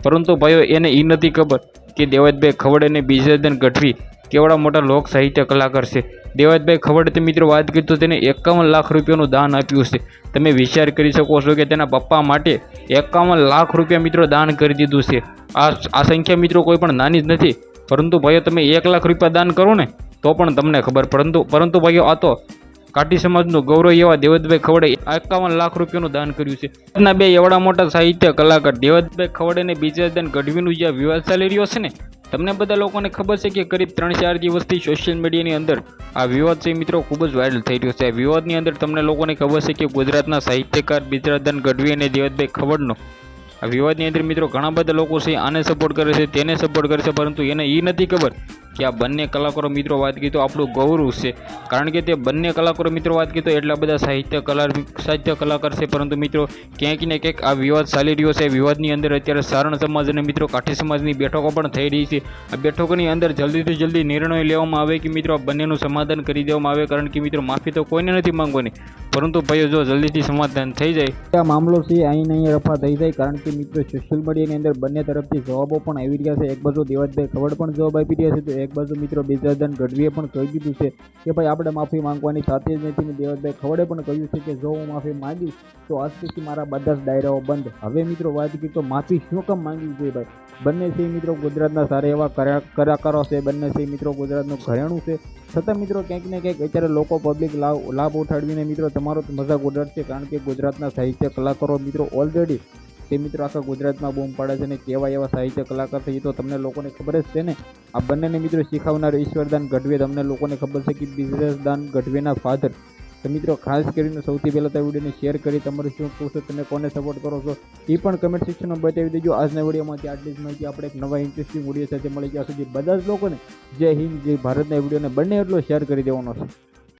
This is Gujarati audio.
પરંતુ ભાઈઓ એને એ નથી ખબર કે દેવતભાઈ ખવડ અને બીજાદન ગઢવી કેવડા મોટા લોક સાહિત્ય કલાકાર છે। દેવતભાઈ ખવડ મિત્રો વાત કરી તો તેને 51 લાખ રૂપિયાનું દાન આપ્યું છે। તમે વિચાર કરી શકો છો કે તેના પપ્પા માટે 51 લાખ રૂપિયા મિત્રો દાન કરી દીધું છે। આ સંખ્યા મિત્રો કોઈ પણ નાની જ નથી, પરંતુ ભાઈઓ તમે 1 લાખ રૂપિયા દાન કરો ને તો પણ તમને ખબર, પરંતુ ભાઈઓ આ તો કાઠી સમાજનું ગૌરવ એવા દેવતભાઈ ખવડે 51 લાખ રૂપિયાનું દાન કર્યું છે। ના બે એવડા મોટા સાહિત્ય કલાકાર દેવતભાઈ ખવડે અને બીજાદન ગઢવીનું જે વિવાદ ચાલી રહ્યો છે ને, તમને બધા લોકોને ખબર છે કે કરીબ 3-4 દિવસથી સોશિયલ મીડિયાની અંદર આ વિવાદ છે મિત્રો ખૂબ જ વાયરલ થઈ રહ્યો છે। આ વિવાદની અંદર તમને લોકોને ખબર છે કે ગુજરાતના સાહિત્યકાર બીજાદન ગઢવી અને દેવતભાઈ ખવડનો આ વિવાદની અંદર મિત્રો ઘણા બધા લોકો છે આને સપોર્ટ કરે છે, તેને સપોર્ટ કરે છે, પરંતુ એને એ નથી ખબર કે આ બંને કલાકારો મિત્રો વાત કરી તો આપણું ગૌરવ છે। કારણ કે તે બંને કલાકારો મિત્રો વાત કરી તો એટલા બધા સાહિત્ય કલાકાર છે, પરંતુ મિત્રો ક્યાંક ને ક્યાંક આ વિવાદ ચાલી રહ્યો છે। વિવાદની અંદર અત્યારે સારણ સમાજ અને મિત્રો કાઠી સમાજની બેઠકો પણ થઈ રહી છે। આ બેઠકોની અંદર જલ્દીથી જલ્દી નિર્ણય લેવામાં આવે કે મિત્રો આ બંનેનું સમાધાન કરી દેવામાં આવે, કારણ કે મિત્રો માફી તો કોઈને નથી માંગવાની, પરંતુ ભાઈઓ જો જલ્દીથી સમાધાન થઈ જાય આ મામલો છે અહીં રફા થઈ જાય। કારણ કે મિત્રો સોશિયલ મીડિયાની અંદર બંને તરફથી જવાબો પણ આવી રહ્યા છે। એક બાજુ દેવતભાઈ ખવડ પણ જવાબ આપી રહ્યા છે, તો એક બાજુ મિત્રો બીજાદન ગઢવીએ પણ કહી દીધું છે કે ભાઈ આપણે માફી માંગવાની સાથે જ નથી। દેવતભાઈ ખવડે પણ કહ્યું છે કે જો હું માફી માંગીશ તો આજ પછી મારા બધા જ ડાયરાઓ બંધ। હવે મિત્રો વાત કરી તો માફી શું કામ માંગવી જોઈએ ભાઈ? બંને છે મિત્રો ગુજરાતના સારા એવા કલાકારો છે, બંને છે મિત્રો ગુજરાતનું ઘરેણું છે, છતાં મિત્રો ક્યાંક ને ક્યાંક અત્યારે લોકો પબ્લિક લાભ ઉઠાડીને મિત્રો તમારો મજાક ઉડાડશે। કારણ કે ગુજરાતના સાહિત્ય કલાકારો મિત્રો ઓલરેડી તે મિત્રો આખા ગુજરાતમાં બૂમ પાડે છે અને કેવા એવા સાહિત્ય કલાકાર છે એ તો તમને લોકોને ખબર જ છે ને। આ બંનેને મિત્રો શીખવનાર ઈશ્વરદાન ગઢવી તમને લોકોને ખબર છે કે બીજાદન ગઢવીના ફાધર। તો મિત્રો ખાસ કરીને સૌથી પહેલાં તો વિડીયોને શેર કરી તમારે શું કહું છો, તમે કોને સપોર્ટ કરો છો એ પણ કમેન્ટ સેક્શનમાં બતાવી દેજો। આજના વિડીયોમાંથી આટલી જ માહિતી, આપણે એક નવા ઇન્ટરેસ્ટિંગ વિડીયો સાથે મળી ગયા સુધી બધા જ લોકોને જય હિન્દ, જય ભારતના વિડીયોને બંને એટલો શેર કરી દેવાનો છે।